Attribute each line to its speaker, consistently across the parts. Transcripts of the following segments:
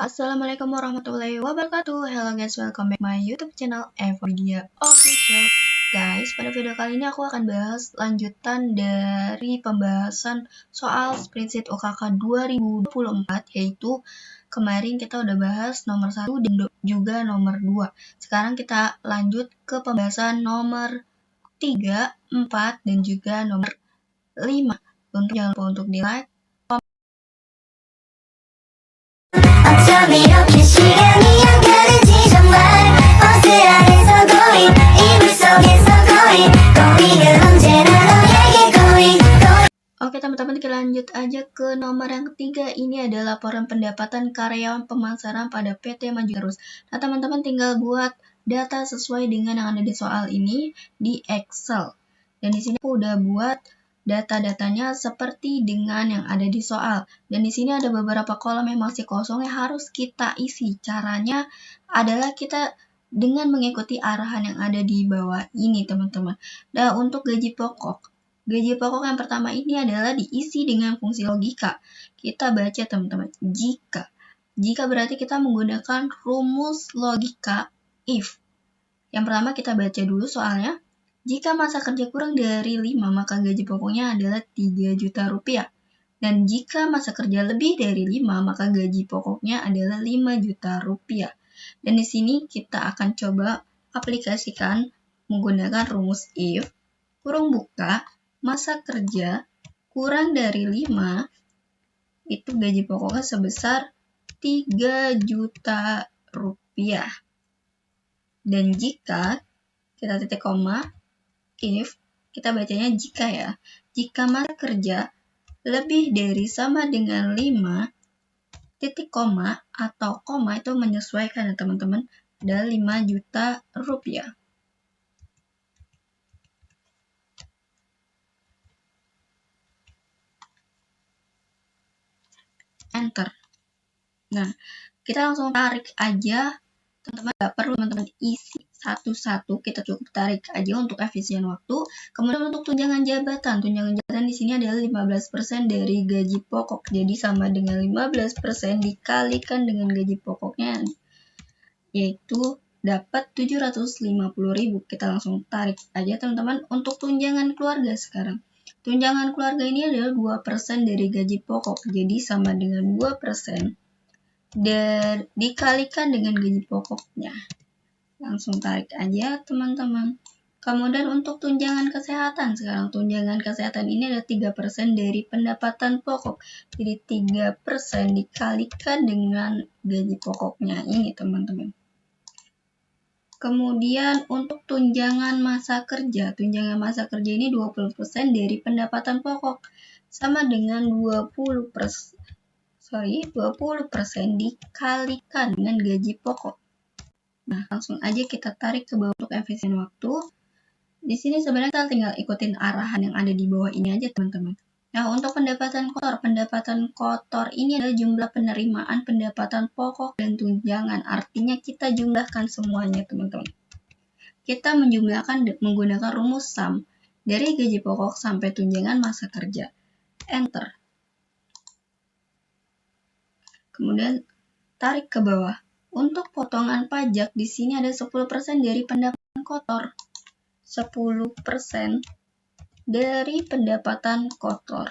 Speaker 1: Assalamualaikum warahmatullahi wabarakatuh. Hello guys, welcome back my YouTube channel Evodia Official. Guys, pada video kali ini aku akan bahas lanjutan dari pembahasan soal spreadsheet OKK 2024, yaitu kemarin kita udah bahas nomor 1 dan juga nomor 2. Sekarang kita lanjut ke pembahasan nomor 3, 4 dan juga nomor 5. Jangan lupa untuk di like. Oke teman-teman, kita lanjut aja ke nomor yang ketiga. Ini adalah laporan pendapatan karyawan pemasaran pada PT Maju Terus. Nah teman-teman tinggal buat data sesuai dengan yang ada di soal ini di Excel. Dan di sini aku udah buat data-datanya seperti dengan yang ada di soal. Dan di sini ada beberapa kolom yang masih kosong yang harus kita isi. Caranya adalah kita dengan mengikuti arahan yang ada di bawah ini teman-teman. Nah untuk gaji pokok yang pertama ini adalah diisi dengan fungsi logika. Kita baca teman-teman, jika berarti kita menggunakan rumus logika if. Yang pertama kita baca dulu soalnya. Jika masa kerja kurang dari 5, maka gaji pokoknya adalah 3 juta rupiah. Dan jika masa kerja lebih dari 5, maka gaji pokoknya adalah 5 juta rupiah. Dan di sini kita akan coba aplikasikan menggunakan rumus if, kurung buka, masa kerja kurang dari 5, itu gaji pokoknya sebesar 3 juta rupiah. Dan jika, kita titik koma, if, kita bacanya jika ya, jika masa kerja lebih dari sama dengan 5, titik koma atau koma itu menyesuaikan ya teman-teman, adalah 5 juta rupiah. Enter. Nah, kita langsung tarik aja, teman-teman. Gak perlu teman-teman isi satu-satu, kita cukup tarik aja untuk efisien waktu. Kemudian untuk tunjangan jabatan di sini adalah 15% dari gaji pokok. Jadi sama dengan 15% dikalikan dengan gaji pokoknya, yaitu dapat 750.000. Kita langsung tarik aja teman-teman. Untuk tunjangan keluarga sekarang. Tunjangan keluarga ini adalah 2% dari gaji pokok. Jadi sama dengan 2% dan dikalikan dengan gaji pokoknya. Langsung tarik aja teman-teman. Kemudian untuk tunjangan kesehatan sekarang. Tunjangan kesehatan ini ada 3% dari pendapatan pokok. Jadi 3% dikalikan dengan gaji pokoknya ini teman-teman. Kemudian untuk tunjangan masa kerja. Tunjangan masa kerja ini 20% dari pendapatan pokok. Sama dengan 20% dikalikan dengan gaji pokok. Nah, langsung aja kita tarik ke bawah untuk efisien waktu. Di sini sebenarnya kita tinggal ikutin arahan yang ada di bawah ini aja, teman-teman. Nah, untuk pendapatan kotor ini adalah jumlah penerimaan pendapatan pokok dan tunjangan. Artinya kita jumlahkan semuanya, teman-teman. Kita menjumlahkan menggunakan rumus sum dari gaji pokok sampai tunjangan masa kerja. Enter. Kemudian tarik ke bawah. Untuk potongan pajak di sini ada 10% dari pendapatan kotor. 10% dari pendapatan kotor.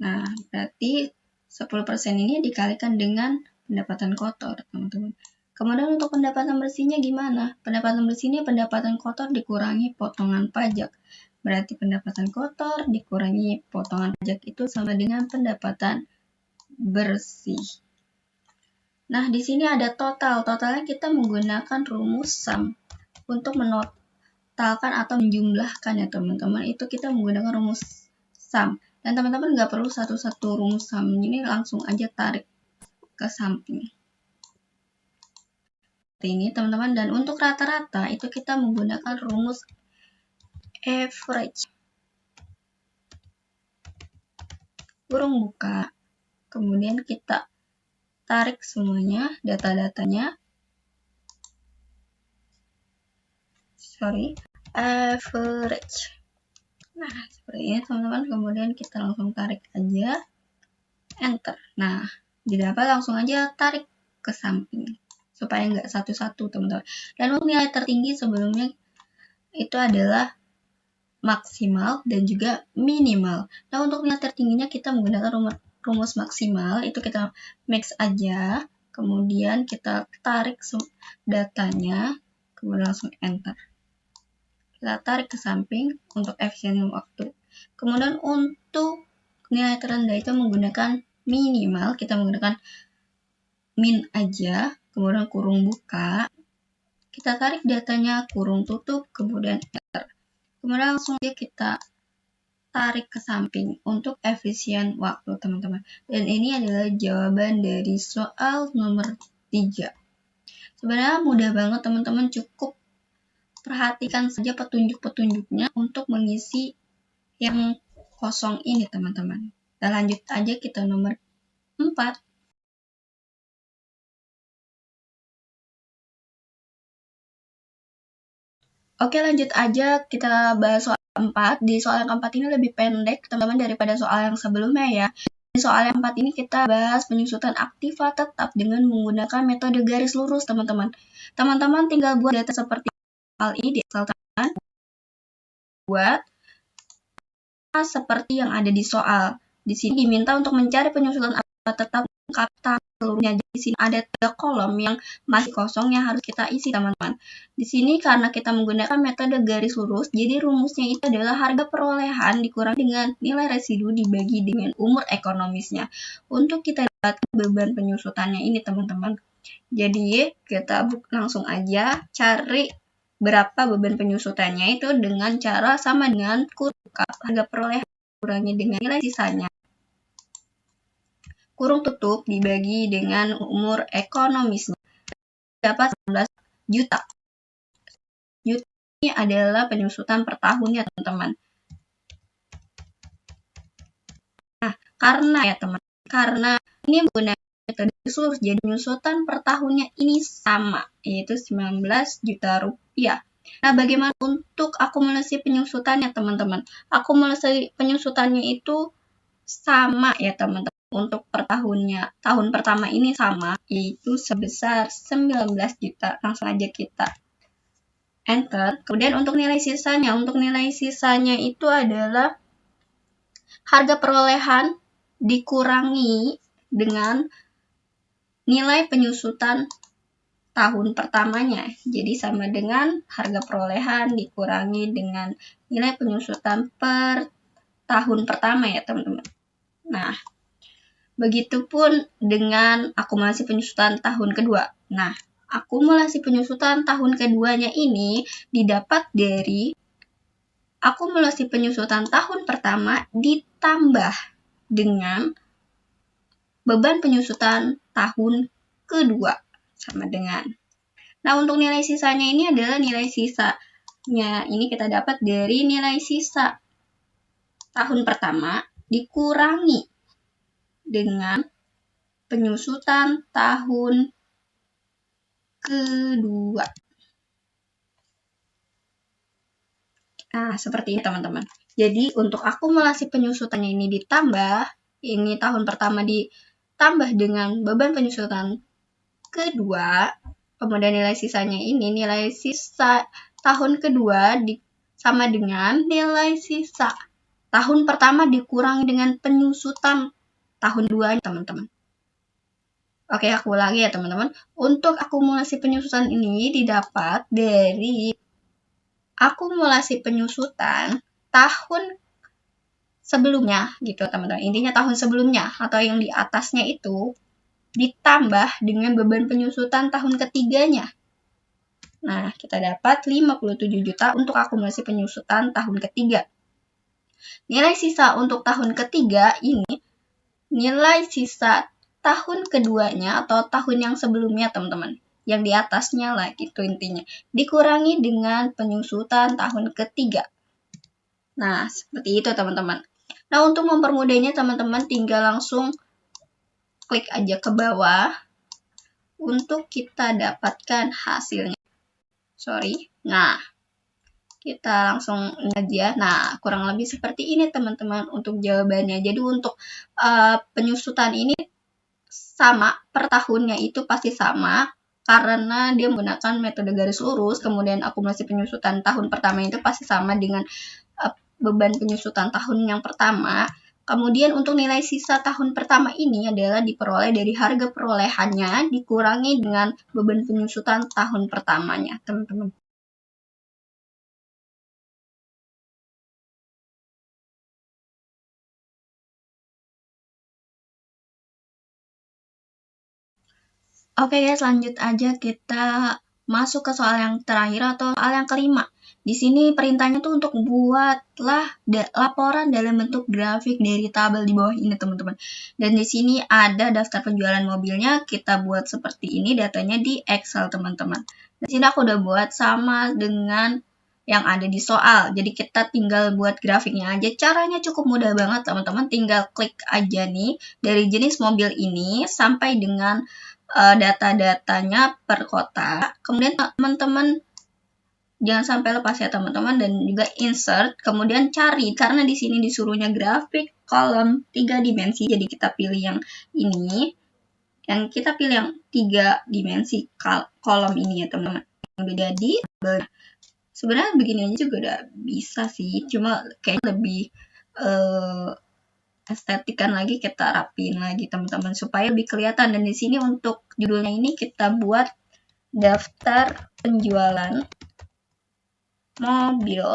Speaker 1: Nah, berarti 10% ini dikalikan dengan pendapatan kotor, teman-teman. Kemudian untuk pendapatan bersihnya gimana? Pendapatan bersihnya pendapatan kotor dikurangi potongan pajak. Berarti pendapatan kotor dikurangi potongan pajak itu sama dengan pendapatan bersih. Nah, di sini ada total. Totalnya kita menggunakan rumus sum untuk menotalkan atau menjumlahkan ya teman-teman. Itu kita menggunakan rumus sum. Dan teman-teman nggak perlu satu-satu rumus sum. Ini langsung aja tarik ke samping. Seperti ini teman-teman. Dan untuk rata-rata itu kita menggunakan rumus average. Kurung buka. Kemudian kita tarik semuanya, data-datanya. Average. Nah, seperti ini teman-teman. Kemudian kita langsung tarik aja. Enter. Nah, Didapat langsung aja tarik ke samping supaya nggak satu-satu teman-teman. Dan untuk nilai tertinggi sebelumnya itu adalah maksimal dan juga minimal. Nah untuk nilai tertingginya kita menggunakan rumus maksimal, itu kita max aja, kemudian kita tarik datanya, kemudian langsung enter. Kita tarik ke samping untuk efisiensi waktu. Kemudian untuk nilai terendah itu menggunakan minimal, kita menggunakan min aja, kemudian kurung buka, kita tarik datanya, kurung tutup, kemudian enter. Kemudian langsung aja kita tarik ke samping untuk efisien waktu teman-teman. Dan ini adalah jawaban dari soal nomor 3. Sebenarnya mudah banget teman-teman, cukup perhatikan saja petunjuk-petunjuknya untuk mengisi yang kosong ini teman-teman. Kita lanjut aja, kita nomor 4. Oke, lanjut aja, kita bahas soal 4. Di soal yang keempat ini lebih pendek teman-teman daripada soal yang sebelumnya ya. Di soal yang 4 ini kita bahas penyusutan aktiva tetap dengan menggunakan metode garis lurus teman-teman. Teman-teman tinggal buat data seperti hal ini di Excel teman, buat seperti yang ada di soal. Di sini diminta untuk mencari penyusutan aktiva tetap kata seluruhnya. Di sini ada 3 kolom yang masih kosong yang harus kita isi teman-teman. Di sini karena kita menggunakan metode garis lurus, jadi rumusnya itu adalah harga perolehan dikurang dengan nilai residu dibagi dengan umur ekonomisnya. Untuk kita dapatkan beban penyusutannya ini teman-teman. Jadi kita langsung aja cari berapa beban penyusutannya itu dengan cara sama dengan harga perolehan kurangi dengan nilai sisanya. Kurung tutup dibagi dengan umur ekonomisnya. Dapat 19 juta. Juta ini adalah penyusutan per tahunnya teman-teman. Nah, karena ini menggunakan metode lurus, jadi penyusutan per tahunnya ini sama, yaitu 19 juta rupiah. Nah, bagaimana untuk akumulasi penyusutannya teman-teman? Akumulasi penyusutannya itu sama ya teman-teman. Untuk per tahunnya, tahun pertama ini sama, yaitu sebesar 19 juta. Langsung aja kita enter. Kemudian untuk nilai sisanya itu adalah harga perolehan dikurangi dengan nilai penyusutan tahun pertamanya. Jadi sama dengan harga perolehan dikurangi dengan nilai penyusutan per tahun pertama ya teman-teman. Nah, begitupun dengan akumulasi penyusutan tahun kedua. Nah, akumulasi penyusutan tahun keduanya ini didapat dari akumulasi penyusutan tahun pertama ditambah dengan beban penyusutan tahun kedua. Sama dengan. Nah, untuk nilai sisanya ini adalah nilai sisanya ini kita dapat dari nilai sisa tahun pertama dikurangi dengan penyusutan tahun kedua. Nah, seperti ini teman-teman. Jadi untuk akumulasi penyusutannya ini ditambah, ini tahun pertama ditambah dengan beban penyusutan kedua, kemudian nilai sisanya ini, nilai sisa tahun kedua sama dengan nilai sisa tahun pertama dikurangi dengan penyusutan tahun 2 teman-teman. Oke, aku ulangi ya teman-teman. Untuk akumulasi penyusutan ini didapat dari akumulasi penyusutan tahun sebelumnya gitu teman-teman. Intinya tahun sebelumnya atau yang di atasnya itu ditambah dengan beban penyusutan tahun ketiganya. Nah, kita dapat 57 juta untuk akumulasi penyusutan tahun ketiga. Nilai sisa untuk tahun ketiga ini nilai sisa tahun keduanya atau tahun yang sebelumnya teman-teman. Yang di atasnya lah gitu intinya. Dikurangi dengan penyusutan tahun ketiga. Nah, seperti itu teman-teman. Nah, untuk mempermudahnya teman-teman tinggal langsung klik aja ke bawah untuk kita dapatkan hasilnya. Nah, kita langsung aja. Nah, kurang lebih seperti ini teman-teman untuk jawabannya. Jadi untuk penyusutan ini sama per tahunnya itu pasti sama karena dia menggunakan metode garis lurus, kemudian akumulasi penyusutan tahun pertama itu pasti sama dengan beban penyusutan tahun yang pertama. Kemudian untuk nilai sisa tahun pertama ini adalah diperoleh dari harga perolehannya dikurangi dengan beban penyusutan tahun pertamanya, teman-teman. Oke guys, lanjut aja kita masuk ke soal yang terakhir atau soal yang kelima. Di sini perintahnya tuh untuk buatlah laporan dalam bentuk grafik dari tabel di bawah ini, teman-teman. Dan di sini ada daftar penjualan mobilnya, kita buat seperti ini, datanya di Excel, teman-teman. Di sini aku udah buat sama dengan yang ada di soal. Jadi kita tinggal buat grafiknya aja. Caranya cukup mudah banget, teman-teman. Tinggal klik aja nih dari jenis mobil ini sampai dengan data-datanya per kota. Kemudian teman-teman jangan sampai lepas ya teman-teman, dan juga insert, kemudian cari, karena di sini disuruhnya grafik kolom 3 dimensi, jadi kita pilih yang ini, yang kita pilih yang 3 dimensi kolom ini ya teman-teman. Udah jadi, sebenarnya begini aja juga udah bisa sih, cuma kayaknya lebih estetikan lagi, kita rapiin lagi teman-teman supaya lebih kelihatan. Dan di sini untuk judulnya ini kita buat daftar penjualan mobil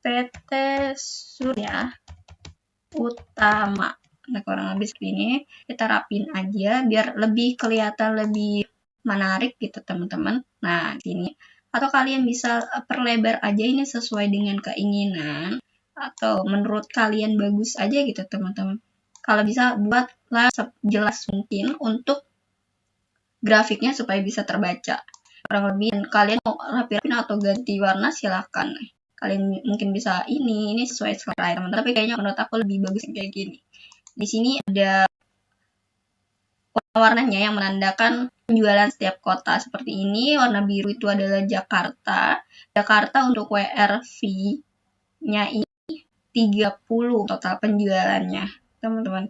Speaker 1: PT Surya Utama. Nah, kurang lebih seperti ini. Kita rapiin aja biar lebih kelihatan, lebih menarik gitu teman-teman. Nah, di sini. Atau kalian bisa perlebar aja ini sesuai dengan keinginan atau menurut kalian bagus aja gitu teman-teman. Kalau bisa buatlah sejelas mungkin untuk grafiknya supaya bisa terbaca. Kurang lebih, kalian mau rapi-rapin atau ganti warna silahkan. Kalian mungkin bisa ini sesuai selera teman-teman, tapi kayaknya menurut aku lebih bagus kayak gini. Di sini ada warnanya yang menandakan penjualan setiap kota seperti ini. Warna biru itu adalah Jakarta. Jakarta untuk WRV-nya ini 30 total penjualannya, teman-teman.